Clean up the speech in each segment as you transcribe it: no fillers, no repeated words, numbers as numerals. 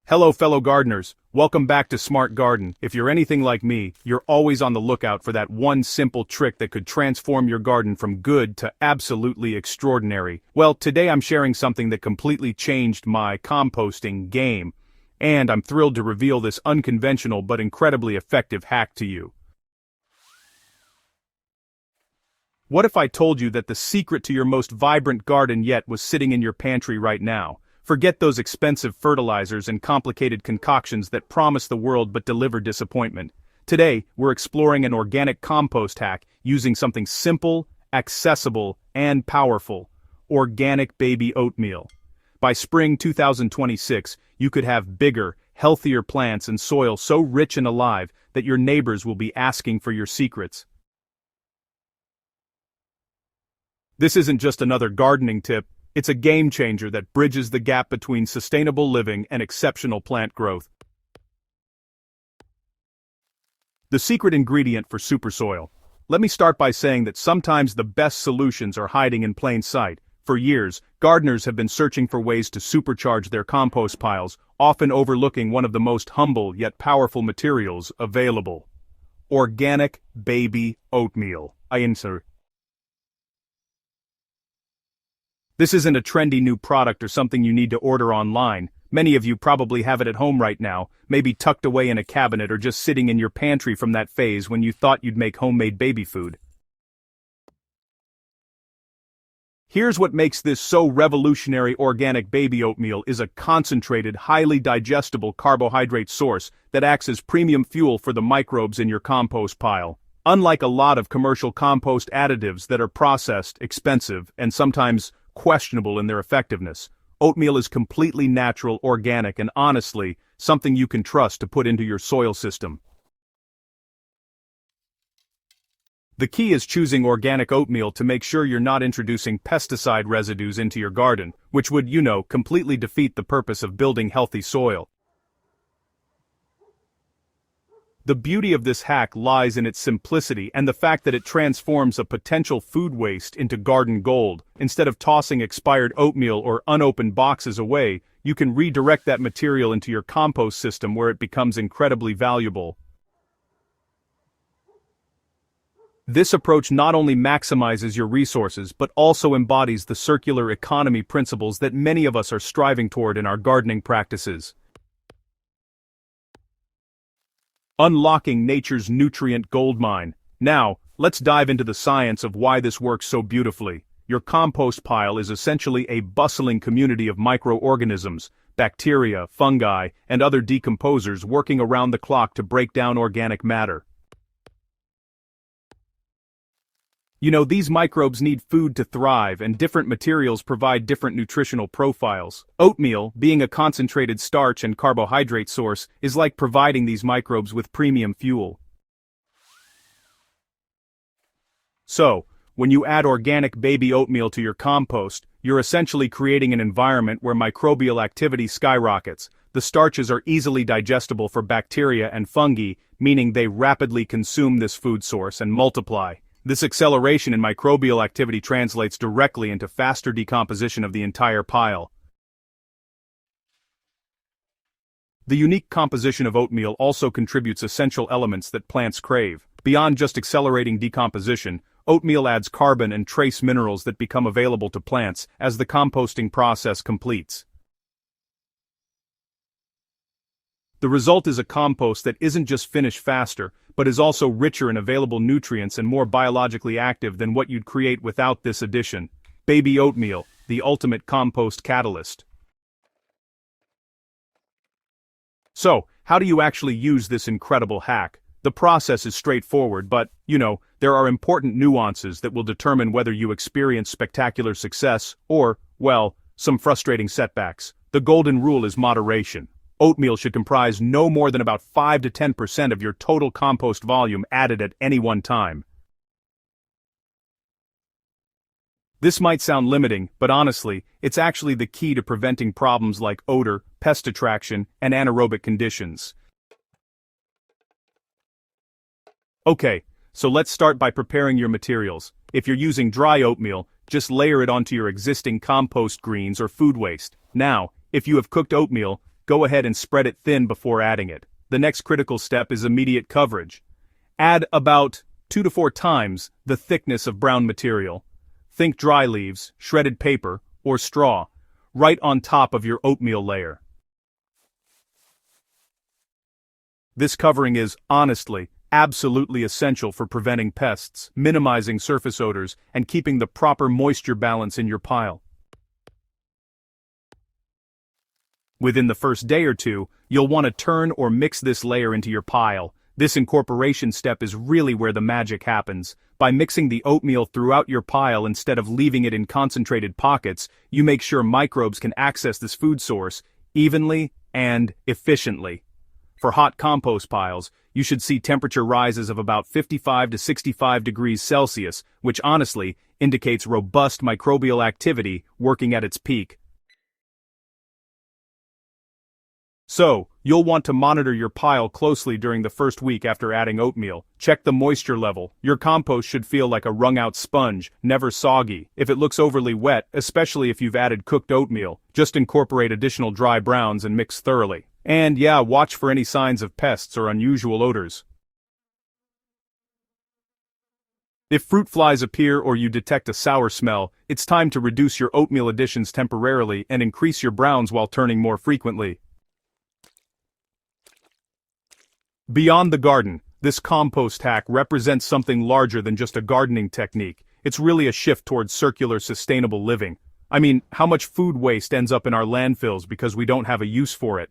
Hello fellow gardeners, welcome back to Smart Garden. If you're anything like me, you're always on the lookout for that one simple trick that could transform your garden from good to absolutely extraordinary. Well, today I'm sharing something that completely changed my composting game. And I'm thrilled to reveal this unconventional but incredibly effective hack to you. What if I told you that the secret to your most vibrant garden yet was sitting in your pantry right now? Forget those expensive fertilizers and complicated concoctions that promise the world but deliver disappointment. Today, we're exploring an organic compost hack using something simple, accessible, and powerful: organic baby oatmeal. By spring 2026, you could have bigger, healthier plants and soil so rich and alive that your neighbors will be asking for your secrets. This isn't just another gardening tip. It's a game changer that bridges the gap between sustainable living and exceptional plant growth. The secret ingredient for super soil. Let me start by saying that sometimes the best solutions are hiding in plain sight. For years, gardeners have been searching for ways to supercharge their compost piles, often overlooking one of the most humble yet powerful materials available: organic baby oatmeal. This isn't a trendy new product or something you need to order online. Many of you probably have it at home right now, maybe tucked away in a cabinet or just sitting in your pantry from that phase when you thought you'd make homemade baby food. Here's what makes this so revolutionary: organic baby oatmeal is a concentrated, highly digestible carbohydrate source that acts as premium fuel for the microbes in your compost pile. Unlike a lot of commercial compost additives that are processed, expensive, and sometimes questionable in their effectiveness, oatmeal is completely natural, organic, and honestly, something you can trust to put into your soil system. The key is choosing organic oatmeal to make sure you're not introducing pesticide residues into your garden, which would, completely defeat the purpose of building healthy soil. The beauty of this hack lies in its simplicity and the fact that it transforms a potential food waste into garden gold. Instead of tossing expired oatmeal or unopened boxes away, you can redirect that material into your compost system where it becomes incredibly valuable. This approach not only maximizes your resources but also embodies the circular economy principles that many of us are striving toward in our gardening practices. Unlocking nature's nutrient goldmine. Now, let's dive into the science of why this works so beautifully. Your compost pile is essentially a bustling community of microorganisms, bacteria, fungi, and other decomposers working around the clock to break down organic matter. These microbes need food to thrive, and different materials provide different nutritional profiles. Oatmeal, being a concentrated starch and carbohydrate source, is like providing these microbes with premium fuel. So, when you add organic baby oatmeal to your compost, you're essentially creating an environment where microbial activity skyrockets. The starches are easily digestible for bacteria and fungi, meaning they rapidly consume this food source and multiply. This acceleration in microbial activity translates directly into faster decomposition of the entire pile. The unique composition of oatmeal also contributes essential elements that plants crave. Beyond just accelerating decomposition, oatmeal adds carbon and trace minerals that become available to plants as the composting process completes. The result is a compost that isn't just finished faster, but is also richer in available nutrients and more biologically active than what you'd create without this addition. Baby oatmeal, the ultimate compost catalyst. So, how do you actually use this incredible hack? The process is straightforward, but, there are important nuances that will determine whether you experience spectacular success or, some frustrating setbacks. The golden rule is moderation. Oatmeal should comprise no more than about 5 to 10% of your total compost volume added at any one time. This might sound limiting, but honestly, it's actually the key to preventing problems like odor, pest attraction, and anaerobic conditions. Okay, so let's start by preparing your materials. If you're using dry oatmeal, just layer it onto your existing compost greens or food waste. Now, if you have cooked oatmeal, go ahead and spread it thin before adding it. The next critical step is immediate coverage. Add about 2 to 4 times the thickness of brown material. Think dry leaves, shredded paper, or straw, right on top of your oatmeal layer. This covering is, honestly, absolutely essential for preventing pests, minimizing surface odors, and keeping the proper moisture balance in your pile. Within the first day or two, you'll want to turn or mix this layer into your pile. This incorporation step is really where the magic happens. By mixing the oatmeal throughout your pile instead of leaving it in concentrated pockets, you make sure microbes can access this food source evenly and efficiently. For hot compost piles, you should see temperature rises of about 55 to 65 degrees Celsius, which honestly indicates robust microbial activity working at its peak. So, you'll want to monitor your pile closely during the first week after adding oatmeal. Check the moisture level. Your compost should feel like a wrung-out sponge, never soggy. If it looks overly wet, especially if you've added cooked oatmeal, just incorporate additional dry browns and mix thoroughly. And yeah, watch for any signs of pests or unusual odors. If fruit flies appear or you detect a sour smell, it's time to reduce your oatmeal additions temporarily and increase your browns while turning more frequently. Beyond the garden, this compost hack represents something larger than just a gardening technique. It's really a shift towards circular, sustainable living. I mean, how much food waste ends up in our landfills because we don't have a use for it?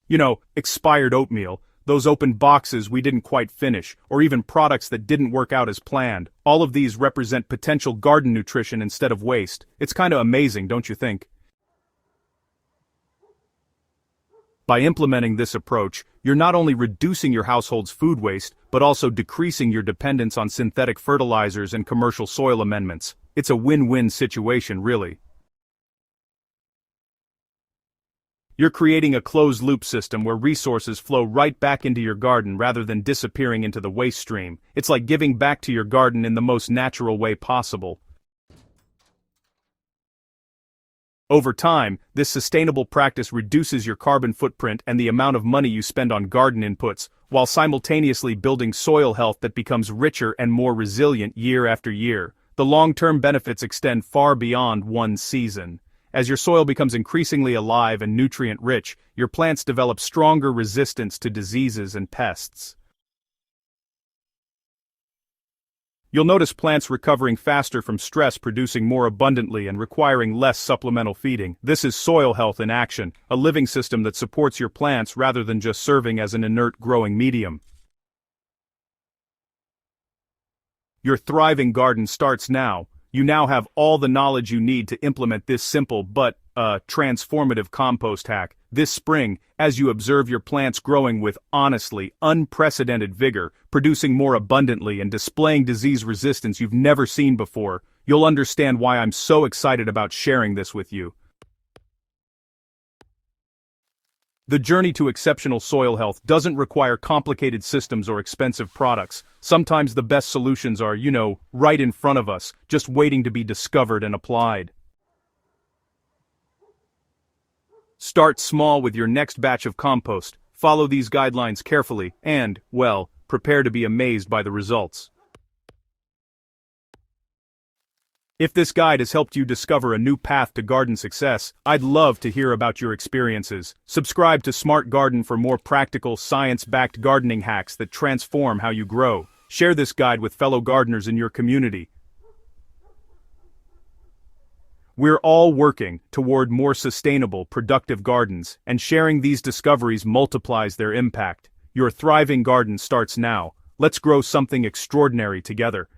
You know, expired oatmeal, those open boxes we didn't quite finish, or even products that didn't work out as planned. All of these represent potential garden nutrition instead of waste. It's kind of amazing, don't you think? By implementing this approach, you're not only reducing your household's food waste, but also decreasing your dependence on synthetic fertilizers and commercial soil amendments. It's a win-win situation, really. You're creating a closed-loop system where resources flow right back into your garden rather than disappearing into the waste stream. It's like giving back to your garden in the most natural way possible. Over time, this sustainable practice reduces your carbon footprint and the amount of money you spend on garden inputs, while simultaneously building soil health that becomes richer and more resilient year after year. The long-term benefits extend far beyond one season. As your soil becomes increasingly alive and nutrient-rich, your plants develop stronger resistance to diseases and pests. You'll notice plants recovering faster from stress, producing more abundantly and requiring less supplemental feeding. This is soil health in action, a living system that supports your plants rather than just serving as an inert growing medium. Your thriving garden starts now. You now have all the knowledge you need to implement this simple but transformative compost hack. This spring, as you observe your plants growing with honestly unprecedented vigor, producing more abundantly and displaying disease resistance you've never seen before, you'll understand why I'm so excited about sharing this with you. The journey to exceptional soil health doesn't require complicated systems or expensive products. Sometimes the best solutions are, right in front of us, just waiting to be discovered and applied. Start small with your next batch of compost, follow these guidelines carefully, and, well, prepare to be amazed by the results. If this guide has helped you discover a new path to garden success, I'd love to hear about your experiences. Subscribe to Smart Garden for more practical, science-backed gardening hacks that transform how you grow. Share this guide with fellow gardeners in your community. We're all working toward more sustainable, productive gardens, and sharing these discoveries multiplies their impact. Your thriving garden starts now. Let's grow something extraordinary together.